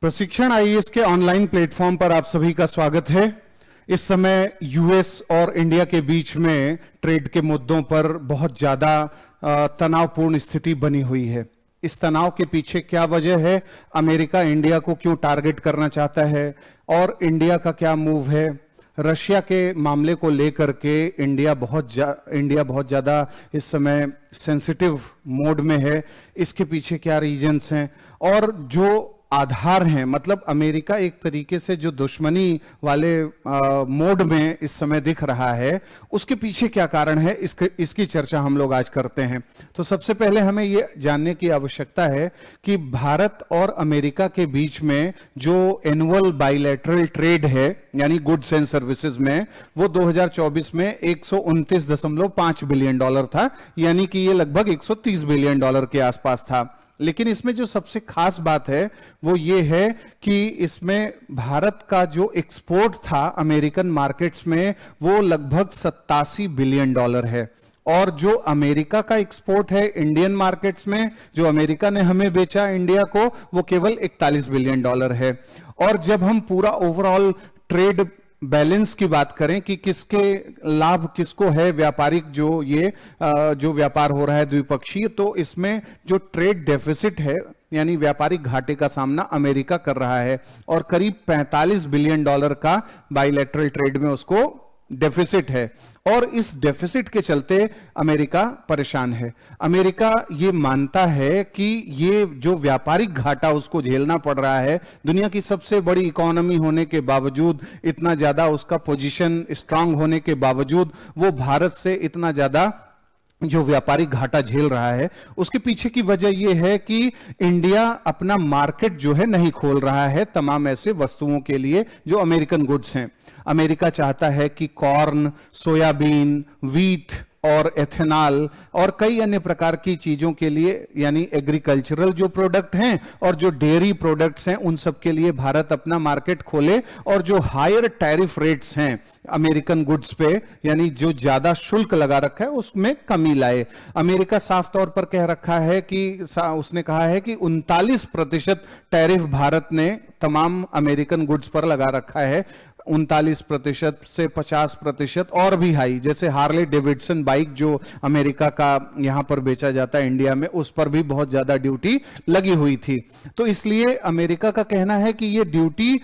प्रशिक्षण आईएएस के online platform पर आप सभी का स्वागत है। इस समय यूएस और इंडिया के बीच में ट्रेड के मुद्दों पर बहुत ज्यादा तनावपूर्ण स्थिति बनी हुई है। इस तनाव के पीछे क्या वजह है? अमेरिका इंडिया को क्यों टारगेट करना चाहता है और इंडिया का क्या मूव है? रशिया के मामले को लेकर के इंडिया बहुत ज्यादा इस समय सेंसिटिव मोड में है। इसके पीछे क्या रीजंस हैं और जो आधार हैं, मतलब अमेरिका एक तरीके से जो दुश्मनी वाले मोड में इस समय दिख रहा है, उसके पीछे क्या कारण है, इसकी चर्चा हम लोग आज करते हैं। तो सबसे पहले हमें ये जानने की आवश्यकता है कि भारत और अमेरिका के बीच में जो एनुअल बाइलैटरल ट्रेड है, यानी गुड्स एंड सर्विसेज में, वो 2024 में 129.5 बिलियन डॉलर था, यानी कि ये लगभग 130 बिलियन डॉलर के आसपास था। लेकिन इसमें जो सबसे खास बात है वो ये है कि इसमें भारत का जो एक्सपोर्ट था अमेरिकन मार्केट्स में वो लगभग 87 बिलियन डॉलर है, और जो अमेरिका का एक्सपोर्ट है इंडियन मार्केट्स में, जो अमेरिका ने हमें बेचा इंडिया को, वो केवल 41 बिलियन डॉलर है। और जब हम पूरा ओवरऑल ट्रेड बैलेंस की बात करें कि किसके लाभ किसको है, व्यापारिक जो व्यापार हो रहा है द्विपक्षीय, तो इसमें जो ट्रेड डेफिसिट है यानी व्यापारिक घाटे का सामना अमेरिका कर रहा है, और करीब 45 बिलियन डॉलर का बाइलैटरल ट्रेड में उसको डेफिसिट है। और इस डेफिसिट के चलते अमेरिका परेशान है। अमेरिका ये मानता है कि ये जो व्यापारिक घाटा उसको झेलना पड़ रहा है, दुनिया की सबसे बड़ी इकोनॉमी होने के बावजूद, इतना ज्यादा उसका पोजीशन स्ट्रांग होने के बावजूद, वो भारत से इतना ज्यादा जो व्यापारिक घाटा झेल रहा है, उसके पीछे की वजह यह है कि इंडिया अपना मार्केट जो है नहीं खोल रहा है तमाम ऐसे वस्तुओं के लिए जो अमेरिकन गुड्स हैं। अमेरिका चाहता है कि कॉर्न, सोयाबीन, वीट और एथेनॉल और कई अन्य प्रकार की चीजों के लिए, यानी एग्रीकल्चरल जो प्रोडक्ट हैं और जो डेयरी प्रोडक्ट्स हैं, उन सब के लिए भारत अपना मार्केट खोले, और जो हायर टैरिफ रेट्स हैं अमेरिकन गुड्स पे, यानी जो ज्यादा शुल्क लगा रखा है, उसमें कमी लाए। अमेरिका साफ तौर पर कह रखा है कि उसने कहा है कि 39% टैरिफ भारत ने तमाम अमेरिकन गुड्स पर लगा रखा है। 39% से 50% और भी हाई, जैसे हार्ले डेविडसन बाइक जो अमेरिका का यहां पर बेचा जाता है इंडिया में, उस पर भी बहुत ज्यादा ड्यूटी लगी हुई थी। तो इसलिए अमेरिका का कहना है कि ये ड्यूटी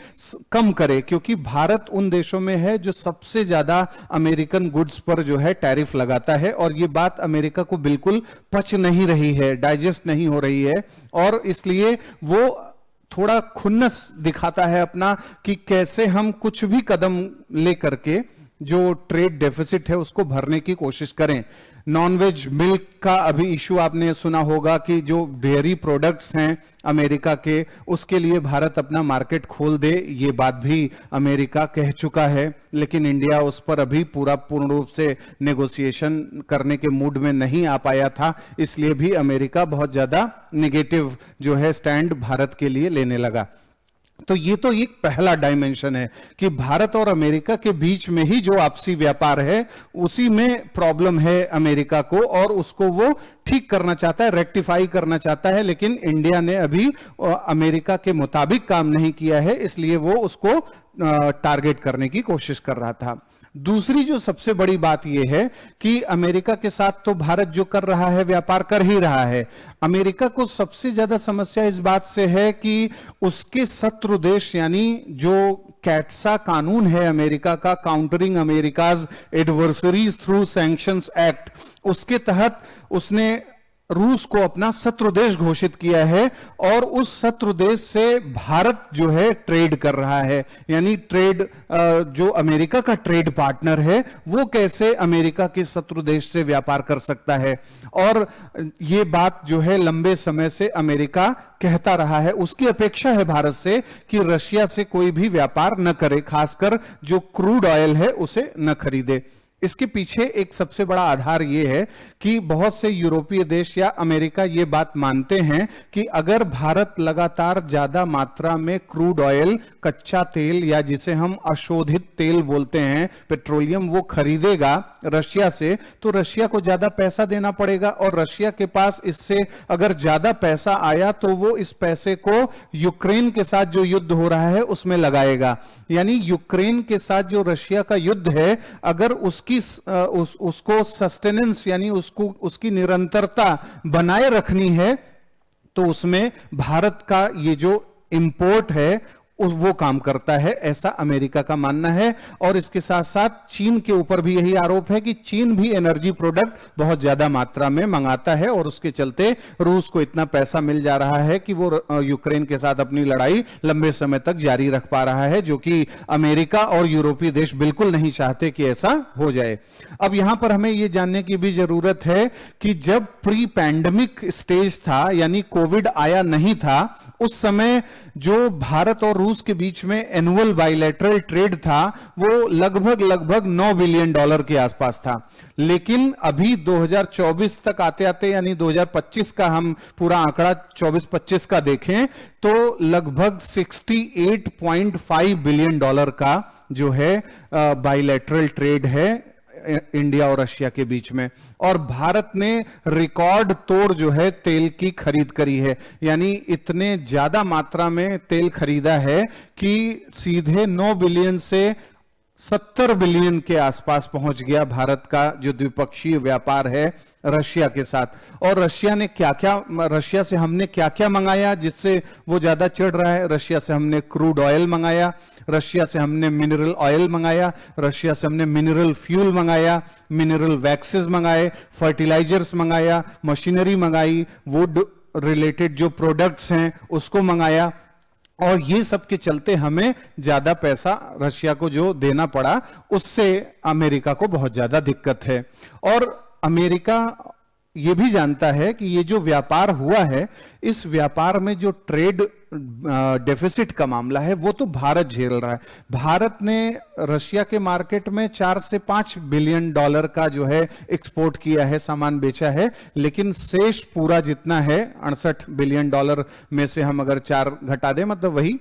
कम करे, क्योंकि भारत उन देशों में है जो सबसे ज्यादा अमेरिकन गुड्स पर जो है टैरिफ लगाता है, और ये बात अमेरिका को बिल्कुल पच नहीं रही है, डाइजेस्ट नहीं हो रही है, और इसलिए वो थोड़ा खुन्नस दिखाता है अपना कि कैसे हम कुछ भी कदम लेकर के जो ट्रेड डेफिसिट है उसको भरने की कोशिश करें। नॉनवेज मिल्क का अभी इशू आपने सुना होगा कि जो डेयरी प्रोडक्ट्स हैं अमेरिका के, उसके लिए भारत अपना मार्केट खोल दे, ये बात भी अमेरिका कह चुका है, लेकिन इंडिया उस पर अभी पूर्ण रूप से नेगोशिएशन करने के मूड में नहीं आ पाया था, इसलिए भी अमेरिका बहुत ज्यादा नेगेटिव जो है स्टैंड भारत के लिए लेने लगा। तो ये तो एक पहला डायमेंशन है कि भारत और अमेरिका के बीच में ही जो आपसी व्यापार है उसी में प्रॉब्लम है अमेरिका को, और उसको वो ठीक करना चाहता है, रेक्टिफाई करना चाहता है, लेकिन इंडिया ने अभी अमेरिका के मुताबिक काम नहीं किया है, इसलिए वो उसको टारगेट करने की कोशिश कर रहा था। दूसरी जो सबसे बड़ी बात यह है कि अमेरिका के साथ तो भारत जो कर रहा है व्यापार कर ही रहा है। अमेरिका को सबसे ज्यादा समस्या इस बात से है कि उसके शत्रु देश, यानी जो कैट्सा कानून है अमेरिका का, countering America's adversaries through sanctions act, उसके तहत उसने रूस को अपना शत्रु देश घोषित किया है, और उस शत्रु देश से भारत जो है ट्रेड कर रहा है। यानी ट्रेड जो अमेरिका का ट्रेड पार्टनर है वो कैसे अमेरिका के शत्रु देश से व्यापार कर सकता है, और ये बात जो है लंबे समय से अमेरिका कहता रहा है। उसकी अपेक्षा है भारत से कि रशिया से कोई भी व्यापार न करे, खासकर जो क्रूड ऑयल है उसे न खरीदे। इसके पीछे एक सबसे बड़ा आधार यह है कि बहुत से यूरोपीय देश या अमेरिका ये बात मानते हैं कि अगर भारत लगातार ज्यादा मात्रा में क्रूड ऑयल, कच्चा तेल, या जिसे हम अशोधित तेल बोलते हैं, पेट्रोलियम, वो खरीदेगा रशिया से, तो रशिया को ज्यादा पैसा देना पड़ेगा, और रशिया के पास इससे अगर ज्यादा पैसा आया तो वो इस पैसे को यूक्रेन के साथ जो युद्ध हो रहा है उसमें लगाएगा। यानी यूक्रेन के साथ जो रशिया का युद्ध है, अगर उसको सस्टेनेंस यानी उसकी निरंतरता बनाए रखनी है, तो उसमें भारत का ये जो इंपोर्ट है वो काम करता है, ऐसा अमेरिका का मानना है। और इसके साथ साथ चीन के ऊपर भी यही आरोप है कि चीन भी एनर्जी प्रोडक्ट बहुत ज्यादा मात्रा में मंगाता है, और उसके चलते रूस को इतना पैसा मिल जा रहा है कि वो यूक्रेन के साथ अपनी लड़ाई लंबे समय तक जारी रख पा रहा है, जो कि अमेरिका और यूरोपीय देश बिल्कुल नहीं चाहते कि ऐसा हो जाए। अब यहां पर हमें यह जानने की भी जरूरत है कि जब प्री पैंडेमिक स्टेज था, यानी कोविड आया नहीं था, उस समय जो भारत और रूस के बीच में एनुअल बायलैटरल ट्रेड था वो लगभग 9 बिलियन डॉलर के आसपास था। लेकिन अभी 2024 तक आते आते, यानी 2025 का हम पूरा आंकड़ा 24-25 का देखें, तो लगभग 68.5 बिलियन डॉलर का जो है बायलैटरल ट्रेड है इंडिया और रशिया के बीच में। और भारत ने रिकॉर्ड तोड़ जो है तेल की खरीद करी है, यानी इतने ज्यादा मात्रा में तेल खरीदा है कि सीधे 9 बिलियन से 70 बिलियन के आसपास पहुंच गया भारत का जो द्विपक्षीय व्यापार है रशिया के साथ। और रशिया से हमने क्या क्या मंगाया जिससे वो ज्यादा चढ़ रहा है? रशिया से हमने क्रूड ऑयल मंगाया, रशिया से हमने मिनरल ऑयल मंगाया, रशिया से हमने मिनरल फ्यूल मंगाया, मिनरल वैक्सेस मंगाए, फर्टिलाइजर्स मंगाया, मशीनरी मंगाई, वुड रिलेटेड जो प्रोडक्ट्स हैं उसको मंगाया। और ये सब के चलते हमें ज्यादा पैसा रशिया को जो देना पड़ा, उससे अमेरिका को बहुत ज्यादा दिक्कत है। और अमेरिका ये भी जानता है कि ये जो व्यापार हुआ है, इस व्यापार में जो ट्रेड डेफिसिट का मामला है वो तो भारत झेल रहा है। भारत ने रशिया के मार्केट में 4 से 5 बिलियन डॉलर का जो है एक्सपोर्ट किया है, सामान बेचा है, लेकिन शेष पूरा जितना है 68 बिलियन डॉलर में से हम अगर 4 घटा दें, मतलब वही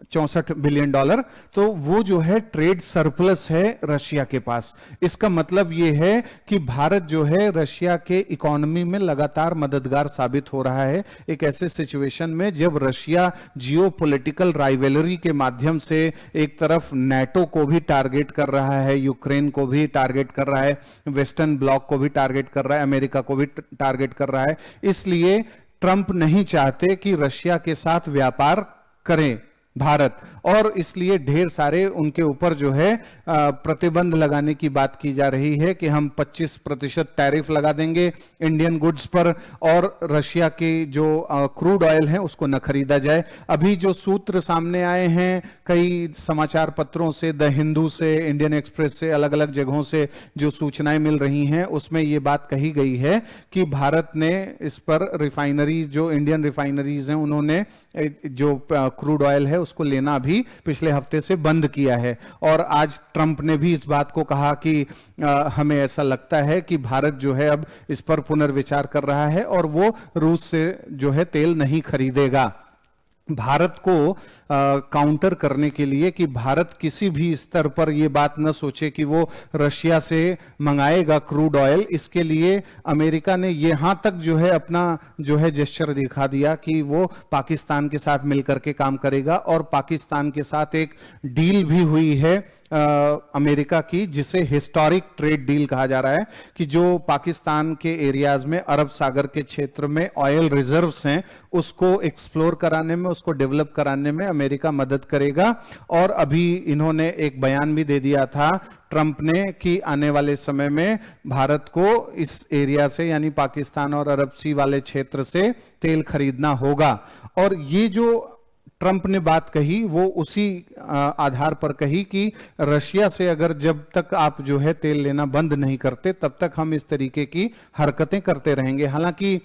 64 बिलियन डॉलर, तो वो जो है ट्रेड सरप्लस है रशिया के पास। इसका मतलब ये है कि भारत जो है रशिया के इकोनॉमी में लगातार मददगार साबित हो रहा है, एक ऐसे सिचुएशन में जब रशिया जियोपॉलिटिकल राइवलरी के माध्यम से एक तरफ नेटो को भी टारगेट कर रहा है, यूक्रेन को भी टारगेट कर रहा है, वेस्टर्न ब्लॉक को भी टारगेट कर रहा है, अमेरिका को भी टारगेट कर रहा है। इसलिए ट्रंप नहीं चाहते कि रशिया के साथ व्यापार करें भारत, और इसलिए ढेर सारे उनके ऊपर जो है प्रतिबंध लगाने की बात की जा रही है कि हम 25% टैरिफ लगा देंगे इंडियन गुड्स पर, और रशिया की जो क्रूड ऑयल है उसको न खरीदा जाए। अभी जो सूत्र सामने आए हैं कई समाचार पत्रों से, द हिंदू से, इंडियन एक्सप्रेस से, अलग अलग जगहों से जो सूचनाएं मिल रही हैं, उसमें यह बात कही गई है कि भारत ने इस पर रिफाइनरी, जो इंडियन रिफाइनरीज हैं, उन्होंने जो क्रूड ऑयल है उसको लेना भी पिछले हफ्ते से बंद किया है। और आज ट्रंप ने भी इस बात को कहा कि हमें ऐसा लगता है कि भारत जो है अब इस पर पुनर्विचार कर रहा है और वो रूस से जो है तेल नहीं खरीदेगा। भारत को काउंटर करने के लिए कि भारत किसी भी स्तर पर यह बात न सोचे कि वो रशिया से मंगाएगा क्रूड ऑयल, इसके लिए अमेरिका ने यहां तक जो है अपना जो है जेस्चर दिखा दिया कि वो पाकिस्तान के साथ मिलकर के काम करेगा। और पाकिस्तान के साथ एक डील भी हुई है अमेरिका की, जिसे हिस्टोरिक ट्रेड डील कहा जा रहा है, कि जो पाकिस्तान के एरियाज में, अरब सागर के क्षेत्र में ऑयल रिजर्व्स हैं, उसको एक्सप्लोर कराने में, उसको डेवलप कराने में अमेरिका मदद करेगा। और अभी इन्होंने एक बयान भी दे दिया था ट्रंप ने कि आने वाले समय में भारत को इस एरिया से, यानी पाकिस्तान और अरब सी वाले क्षेत्र से तेल खरीदना होगा। और ये जो ट्रंप ने बात कही वो उसी आधार पर कही कि रशिया से अगर जब तक आप जो है तेल लेना बंद नहीं करते तब तक हम इस तरीके की हरकतें करते रहेंगे। हालांकि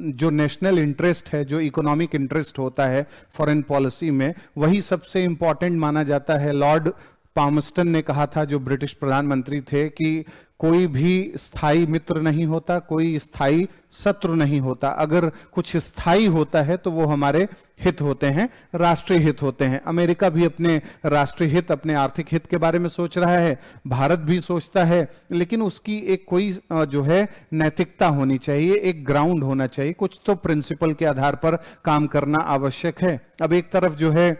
जो नेशनल इंटरेस्ट है, जो इकोनॉमिक इंटरेस्ट होता है फॉरेन पॉलिसी में, वही सबसे इंपॉर्टेंट माना जाता है। लॉर्ड पामस्टन ने कहा था, जो ब्रिटिश प्रधानमंत्री थे, कि कोई भी स्थायी मित्र नहीं होता, कोई स्थायी शत्रु नहीं होता। अगर कुछ स्थायी होता है तो वो हमारे हित होते हैं, राष्ट्रीय हित होते हैं। अमेरिका भी अपने राष्ट्रीय हित, अपने आर्थिक हित के बारे में सोच रहा है, भारत भी सोचता है, लेकिन उसकी एक कोई जो है नैतिकता होनी चाहिए, एक ग्राउंड होना चाहिए, कुछ तो प्रिंसिपल के आधार पर काम करना आवश्यक है। अब एक तरफ जो है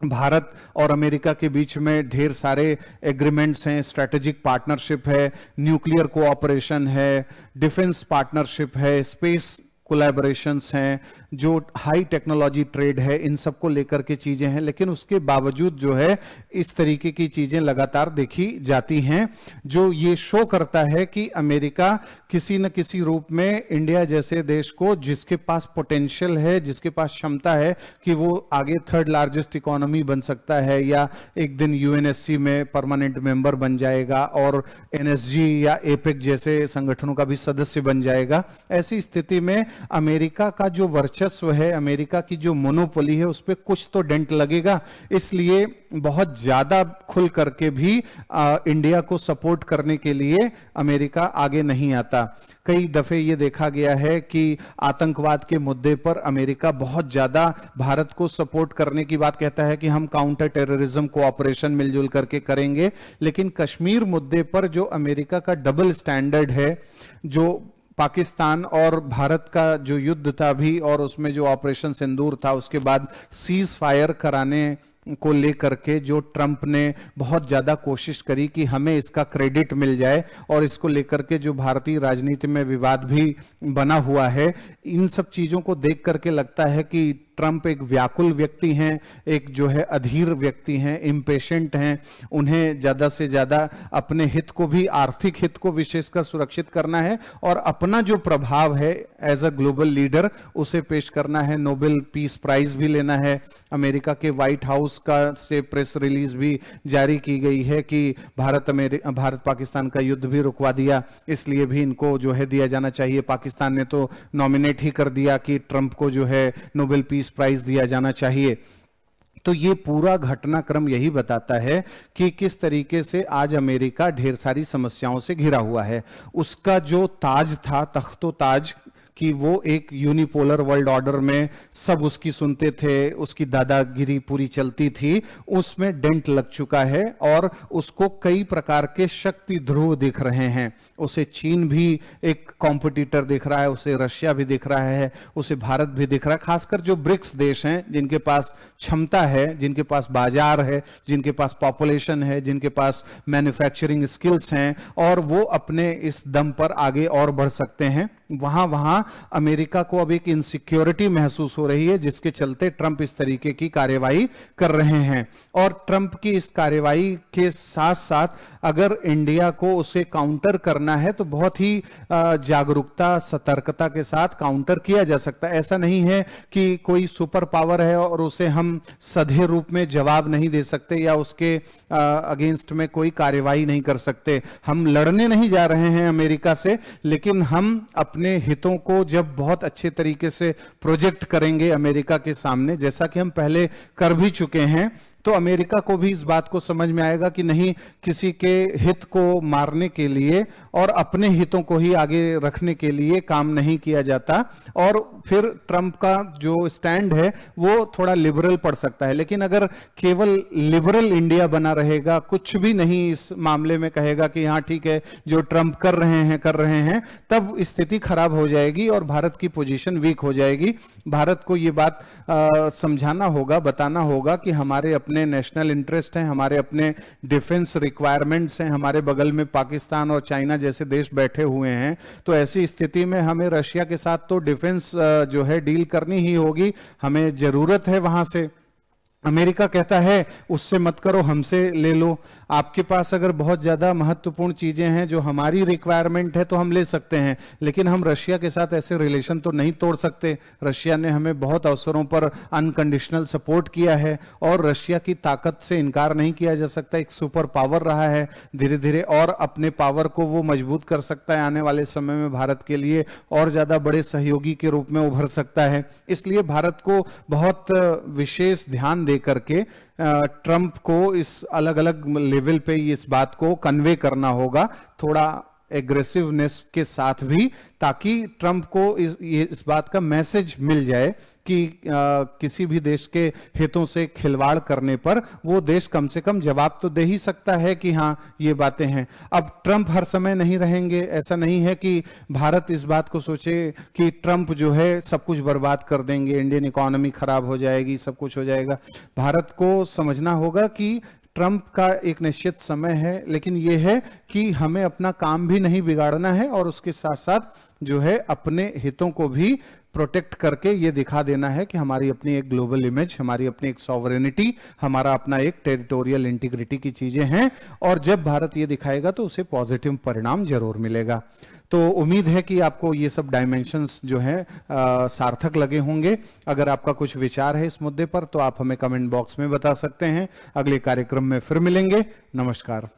भारत और अमेरिका के बीच में ढेर सारे एग्रीमेंट्स हैं, स्ट्रेटेजिक पार्टनरशिप है, न्यूक्लियर कोऑपरेशन है, डिफेंस पार्टनरशिप है, स्पेस कोलैबोरेशंस हैं, जो हाई टेक्नोलॉजी ट्रेड है, इन सब को लेकर के चीजें हैं। लेकिन उसके बावजूद जो है इस तरीके की चीजें लगातार देखी जाती हैं, जो ये शो करता है कि अमेरिका किसी न किसी रूप में इंडिया जैसे देश को, जिसके पास पोटेंशियल है, जिसके पास क्षमता है कि वो आगे थर्ड लार्जेस्ट इकोनॉमी बन सकता है, या एक दिन यूएनएससी में परमानेंट मेंबर बन जाएगा और एनएसजी या एपेक जैसे संगठनों का भी सदस्य बन जाएगा। ऐसी स्थिति में अमेरिका का जो वर्चस्व है, अमेरिका की जो मोनोपोली है, उस पर कुछ तो डेंट लगेगा। इसलिए बहुत ज्यादा खुल करके भी इंडिया को सपोर्ट करने के लिए अमेरिका आगे नहीं आता। कई दफे ये देखा गया है कि आतंकवाद के मुद्दे पर अमेरिका बहुत ज्यादा भारत को सपोर्ट करने की बात कहता है कि हम काउंटर टेररिज्म कोऑपरेशन मिलजुल करके करेंगे, लेकिन कश्मीर मुद्दे पर जो अमेरिका का डबल स्टैंडर्ड है, जो पाकिस्तान और भारत का जो युद्ध था अभी, और उसमें जो ऑपरेशन सिंदूर था, उसके बाद सीज फायर कराने को लेकर के जो ट्रंप ने बहुत ज्यादा कोशिश करी कि हमें इसका क्रेडिट मिल जाए, और इसको लेकर के जो भारतीय राजनीति में विवाद भी बना हुआ है, इन सब चीजों को देख करके लगता है कि ट्रंप एक व्याकुल व्यक्ति हैं, एक जो है अधीर व्यक्ति हैं, इम्पेशेंट हैं। उन्हें ज्यादा से ज्यादा अपने हित को भी, आर्थिक हित को विशेषकर सुरक्षित करना है, और अपना जो प्रभाव है एज अ ग्लोबल लीडर उसे पेश करना है। नोबेल पीस प्राइज भी लेना है। अमेरिका के व्हाइट हाउस का से प्रेस रिलीज भी जारी की गई है कि भारत पाकिस्तान का युद्ध भी रुकवा दिया, इसलिए भी इनको जो है दिया जाना चाहिए। पाकिस्तान ने तो नॉमिनेट ही कर दिया कि ट्रंप को जो है नोबेल पीस प्राइज दिया जाना चाहिए। तो ये पूरा घटनाक्रम यही बताता है कि किस तरीके से आज अमेरिका ढेर सारी समस्याओं से घिरा हुआ है। उसका जो ताज था, तख्तो ताज, कि वो एक यूनिपोलर वर्ल्ड ऑर्डर में सब उसकी सुनते थे, उसकी दादागिरी पूरी चलती थी, उसमें डेंट लग चुका है, और उसको कई प्रकार के शक्ति ध्रुव दिख रहे हैं। उसे चीन भी एक कॉम्पिटिटर दिख रहा है, उसे रशिया भी दिख रहा है, उसे भारत भी दिख रहा है। खासकर जो ब्रिक्स देश हैं, जिनके पास क्षमता है, जिनके पास बाजार है, जिनके पास पॉपुलेशन है, जिनके पास मैन्युफैक्चरिंग स्किल्स हैं, और वो अपने इस दम पर आगे और बढ़ सकते हैं, वहां अमेरिका को अब एक इनसिक्योरिटी महसूस हो रही है, जिसके चलते ट्रंप इस तरीके की कार्यवाही कर रहे हैं। और ट्रंप की इस कार्यवाही के साथ साथ अगर इंडिया को उसे काउंटर करना है तो बहुत ही जागरूकता, सतर्कता के साथ काउंटर किया जा सकता है। ऐसा नहीं है कि कोई सुपर पावर है और उसे हम सधे रूप में जवाब नहीं दे सकते, या उसके अगेंस्ट में कोई कार्यवाही नहीं कर सकते। हम लड़ने नहीं जा रहे हैं अमेरिका से, लेकिन हम अपने हितों को जब बहुत अच्छे तरीके से प्रोजेक्ट करेंगे अमेरिका के सामने, जैसा कि हम पहले कर भी चुके हैं, तो अमेरिका को भी इस बात को समझ में आएगा कि नहीं, किसी के हित को मारने के लिए और अपने हितों को ही आगे रखने के लिए काम नहीं किया जाता। और फिर ट्रंप का जो स्टैंड है वो थोड़ा लिबरल पड़ सकता है, लेकिन अगर केवल लिबरल इंडिया बना रहेगा, कुछ भी नहीं इस मामले में कहेगा कि हाँ ठीक है जो ट्रंप कर रहे हैं, तब स्थिति खराब हो जाएगी और भारत की पोजीशन वीक हो जाएगी। भारत को ये बात समझाना होगा, बताना होगा कि हमारे अपने नेशनल इंटरेस्ट हैं, हमारे अपने डिफेंस रिक्वायरमेंट्स हैं, हमारे बगल में पाकिस्तान और चाइना जैसे देश बैठे हुए हैं। तो ऐसी स्थिति में हमें रशिया के साथ तो डिफेंस जो है डील करनी ही होगी, हमें जरूरत है वहां से। अमेरिका कहता है उससे मत करो, हमसे ले लो। आपके पास अगर बहुत ज्यादा महत्वपूर्ण चीजें हैं जो हमारी रिक्वायरमेंट है तो हम ले सकते हैं, लेकिन हम रशिया के साथ ऐसे रिलेशन तो नहीं तोड़ सकते। रशिया ने हमें बहुत अवसरों पर अनकंडीशनल सपोर्ट किया है और रशिया की ताकत से इनकार नहीं किया जा सकता। एक सुपर पावर रहा है, धीरे धीरे और अपने पावर को वो मजबूत कर सकता है, आने वाले समय में भारत के लिए और ज्यादा बड़े सहयोगी के रूप में उभर सकता है। इसलिए भारत को बहुत विशेष ध्यान दे करके ट्रंप को इस अलग अलग लेवल पे इस बात को कन्वे करना होगा, थोड़ा एग्रेसिवनेस के साथ भी, ताकि ट्रंप को इस बात का मैसेज मिल जाए कि किसी भी देश के हितों से खिलवाड़ करने पर वो देश कम से कम जवाब तो दे ही सकता है कि हाँ ये बातें हैं। अब ट्रंप हर समय नहीं रहेंगे, ऐसा नहीं है कि भारत इस बात को सोचे कि ट्रंप जो है सब कुछ बर्बाद कर देंगे, इंडियन इकोनॉमी खराब हो जाएगी, सब कुछ हो जाएगा। भारत को समझना होगा कि ट्रंप का एक निश्चित समय है, लेकिन यह है कि हमें अपना काम भी नहीं बिगाड़ना है और उसके साथ साथ जो है अपने हितों को भी प्रोटेक्ट करके ये दिखा देना है कि हमारी अपनी एक ग्लोबल इमेज, हमारी अपनी एक सॉवरेनिटी, हमारा अपना एक टेरिटोरियल इंटीग्रिटी की चीजें हैं। और जब भारत ये दिखाएगा तो उसे पॉजिटिव परिणाम जरूर मिलेगा। तो उम्मीद है कि आपको ये सब डायमेंशंस जो है सार्थक लगे होंगे। अगर आपका कुछ विचार है इस मुद्दे पर तो आप हमें कमेंट बॉक्स में बता सकते हैं। अगले कार्यक्रम में फिर मिलेंगे। नमस्कार।